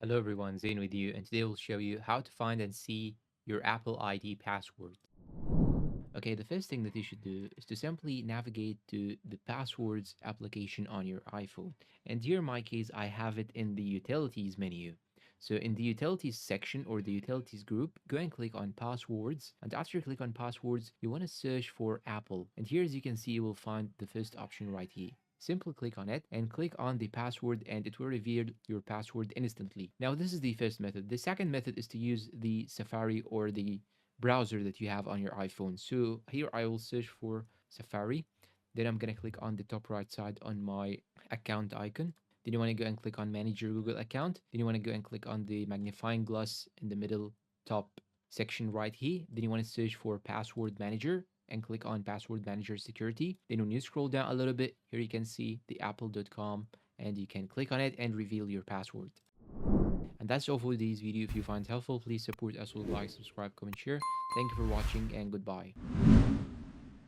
Hello everyone, Zain with you, and today we'll show you how to find and see your Apple ID password. Okay, the first thing that you should do is to simply navigate to the passwords application on your iPhone. And here in my case, I have it in the utilities menu. So in the utilities section or the utilities group, go and click on passwords. And after you click on passwords, you want to search for Apple. And here, as you can see, you will find the first option right here. Simply click on it and click on the password and it will reveal your password instantly. Now, this is the first method. The second method is to use the Safari or the browser that you have on your iPhone. So here I will search for Safari. Then I'm going to click on the top right side on my account icon. Then you want to go and click on manage your Google account. Then you want to go and click on the magnifying glass in the middle top section right here. Then you want to search for password manager and click on password manager security. Then when you scroll down a little bit, here you can see the apple.com and you can click on it and reveal your password. And that's all for today's video. If you find it helpful, please support us with like, subscribe, comment, share. Thank you for watching and goodbye.